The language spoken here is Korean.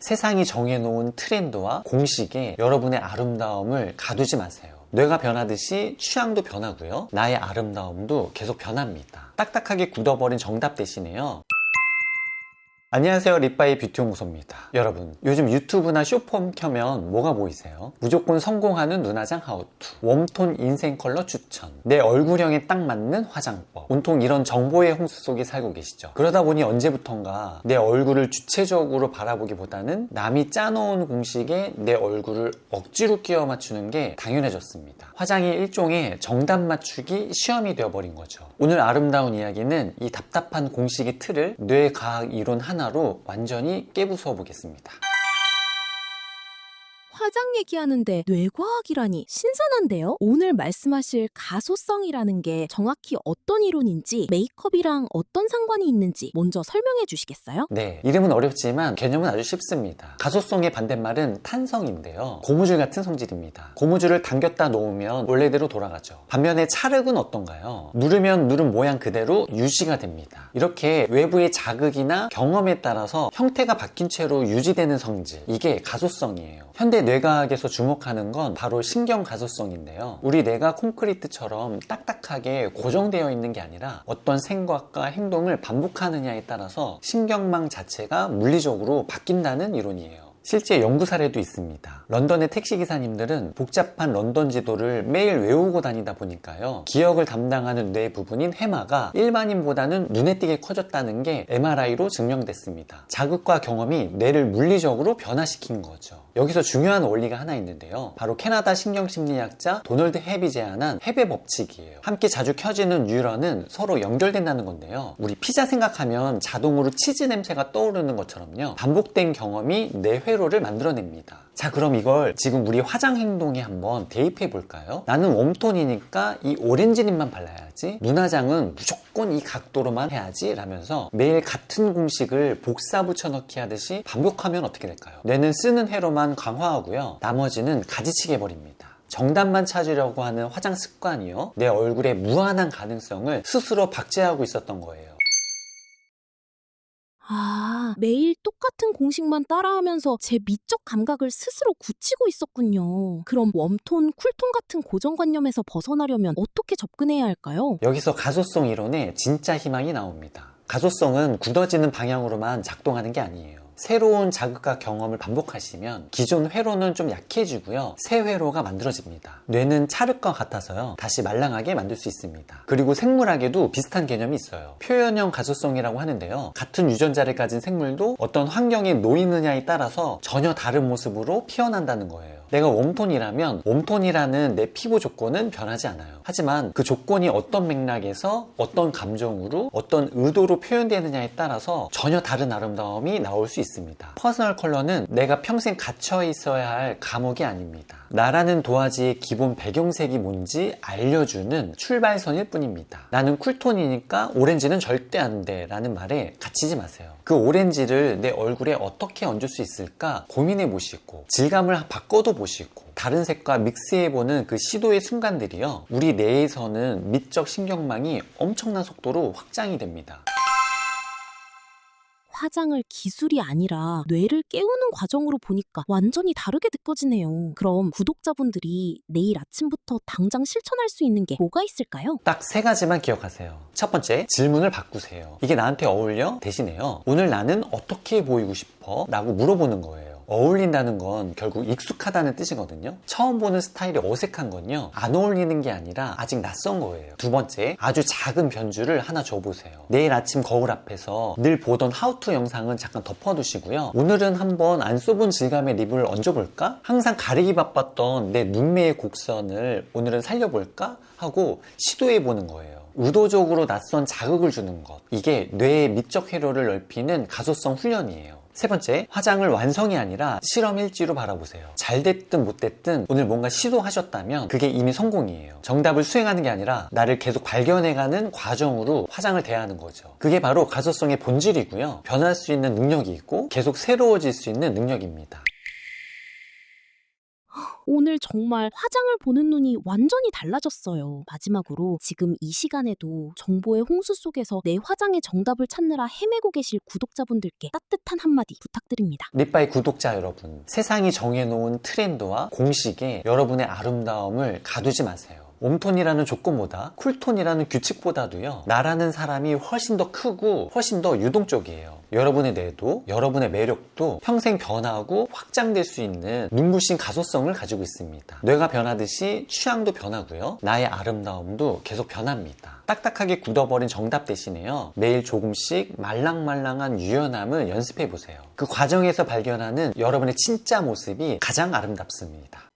세상이 정해놓은 트렌드와 공식에 여러분의 아름다움을 가두지 마세요. 뇌가 변하듯이 취향도 변하고요. 나의 아름다움도 계속 변합니다. 딱딱하게 굳어버린 정답 대신에요. 안녕하세요, 립바이 뷰티연구소입니다. 여러분, 요즘 유튜브나 쇼폼 켜면 뭐가 보이세요? 무조건 성공하는 눈화장 하우투, 웜톤 인생 컬러 추천, 내 얼굴형에 딱 맞는 화장법, 온통 이런 정보의 홍수 속에 살고 계시죠. 그러다 보니 언제부턴가 내 얼굴을 주체적으로 바라보기보다는 남이 짜놓은 공식에 내 얼굴을 억지로 끼워 맞추는 게 당연해졌습니다. 화장이 일종의 정답 맞추기 시험이 되어버린 거죠. 오늘 아름다운 이야기는 이 답답한 공식의 틀을 뇌과학 이론 하나로 완전히 깨부숴 보겠습니다. 화장 얘기하는데 뇌과학이라니 신선한데요? 오늘 말씀하실 가소성이라는 게 정확히 어떤 이론인지, 메이크업이랑 어떤 상관이 있는지 먼저 설명해 주시겠어요? 네, 이름은 어렵지만 개념은 아주 쉽습니다. 가소성의 반대말은 탄성인데요. 고무줄 같은 성질입니다. 고무줄을 당겼다 놓으면 원래대로 돌아가죠. 반면에 찰흙은 어떤가요? 누르면 누른 모양 그대로 유지가 됩니다. 이렇게 외부의 자극이나 경험에 따라서 형태가 바뀐 채로 유지되는 성질, 이게 가소성이에요. 현대 뇌과학에서 주목하는 건 바로 신경 가소성인데요. 우리 뇌가 콘크리트처럼 딱딱하게 고정되어 있는 게 아니라 어떤 생각과 행동을 반복하느냐에 따라서 신경망 자체가 물리적으로 바뀐다는 이론이에요. 실제 연구 사례도 있습니다. 런던의 택시기사님들은 복잡한 런던 지도를 매일 외우고 다니다 보니까요, 기억을 담당하는 뇌 부분인 해마가 일반인보다는 눈에 띄게 커졌다는 게 MRI로 증명됐습니다. 자극과 경험이 뇌를 물리적으로 변화시킨 거죠. 여기서 중요한 원리가 하나 있는데요. 바로 캐나다 신경심리학자 도널드 헵이 제안한 헵의 법칙이에요. 함께 자주 켜지는 뉴런은 서로 연결된다는 건데요. 우리 피자 생각하면 자동으로 치즈 냄새가 떠오르는 것처럼요, 반복된 경험이 뇌 회로를 만들어냅니다. 자, 그럼 이걸 지금 우리 화장 행동에 한번 대입해 볼까요? 나는 웜톤이니까 이 오렌지 립만 발라야지, 눈화장은 무조건 이 각도로만 해야지 라면서 매일 같은 공식을 복사 붙여넣기 하듯이 반복하면 어떻게 될까요? 뇌는 쓰는 회로만 강화하고요, 나머지는 가지치게 해버립니다. 정답만 찾으려고 하는 화장 습관이요, 내 얼굴의 무한한 가능성을 스스로 박제하고 있었던 거예요. 매일 똑같은 공식만 따라하면서 제 미적 감각을 스스로 굳히고 있었군요. 그럼 웜톤, 쿨톤 같은 고정관념에서 벗어나려면 어떻게 접근해야 할까요? 여기서 가소성 이론에 진짜 희망이 나옵니다. 가소성은 굳어지는 방향으로만 작동하는 게 아니에요. 새로운 자극과 경험을 반복하시면 기존 회로는 좀 약해지고요, 새 회로가 만들어집니다. 뇌는 찰흙과 같아서요, 다시 말랑하게 만들 수 있습니다. 그리고 생물학에도 비슷한 개념이 있어요. 표현형 가소성이라고 하는데요, 같은 유전자를 가진 생물도 어떤 환경에 놓이느냐에 따라서 전혀 다른 모습으로 피어난다는 거예요. 내가 웜톤이라면 웜톤이라는 내 피부 조건은 변하지 않아요. 하지만 그 조건이 어떤 맥락에서 어떤 감정으로 어떤 의도로 표현되느냐에 따라서 전혀 다른 아름다움이 나올 수 있습니다. 퍼스널 컬러는 내가 평생 갇혀 있어야 할 감옥이 아닙니다. 나라는 도화지의 기본 배경색이 뭔지 알려주는 출발선일 뿐입니다. 나는 쿨톤이니까 오렌지는 절대 안 돼 라는 말에 갇히지 마세요. 그 오렌지를 내 얼굴에 어떻게 얹을 수 있을까 고민해 보시고, 질감을 바꿔도 보시고, 다른 색과 믹스해보는 그 시도의 순간들이요, 우리 뇌에서는 미적 신경망이 엄청난 속도로 확장이 됩니다. 화장을 기술이 아니라 뇌를 깨우는 과정으로 보니까 완전히 다르게 느껴지네요. 그럼 구독자분들이 내일 아침부터 당장 실천할 수 있는 게 뭐가 있을까요? 딱 세 가지만 기억하세요. 첫 번째, 질문을 바꾸세요. 이게 나한테 어울려? 대신에요, 오늘 나는 어떻게 보이고 싶어? 라고 물어보는 거예요. 어울린다는 건 결국 익숙하다는 뜻이거든요. 처음 보는 스타일이 어색한 건요, 안 어울리는 게 아니라 아직 낯선 거예요. 두 번째, 아주 작은 변주를 하나 줘보세요. 내일 아침 거울 앞에서 늘 보던 하우투 영상은 잠깐 덮어두시고요, 오늘은 한번 안 써본 질감의 립을 얹어볼까? 항상 가리기 바빴던 내 눈매의 곡선을 오늘은 살려볼까? 하고 시도해보는 거예요. 의도적으로 낯선 자극을 주는 것, 이게 뇌의 미적 회로를 넓히는 가소성 훈련이에요. 세 번째, 화장을 완성이 아니라 실험 일지로 바라보세요. 잘 됐든 못 됐든 오늘 뭔가 시도하셨다면 그게 이미 성공이에요. 정답을 수행하는 게 아니라 나를 계속 발견해가는 과정으로 화장을 대하는 거죠. 그게 바로 가소성의 본질이고요, 변할 수 있는 능력이 있고 계속 새로워질 수 있는 능력입니다. 오늘 정말 화장을 보는 눈이 완전히 달라졌어요. 마지막으로 지금 이 시간에도 정보의 홍수 속에서 내 화장의 정답을 찾느라 헤매고 계실 구독자분들께 따뜻한 한마디 부탁드립니다. 립바이 구독자 여러분, 세상이 정해놓은 트렌드와 공식에 여러분의 아름다움을 가두지 마세요. 웜톤이라는 조건보다 쿨톤이라는 규칙보다도요, 나라는 사람이 훨씬 더 크고 훨씬 더 유동적이에요. 여러분의 뇌도, 여러분의 매력도 평생 변하고 확장될 수 있는 눈부신 가소성을 가지고 있습니다. 뇌가 변하듯이 취향도 변하고요, 나의 아름다움도 계속 변합니다. 딱딱하게 굳어버린 정답 대신에요, 매일 조금씩 말랑말랑한 유연함을 연습해보세요. 그 과정에서 발견하는 여러분의 진짜 모습이 가장 아름답습니다.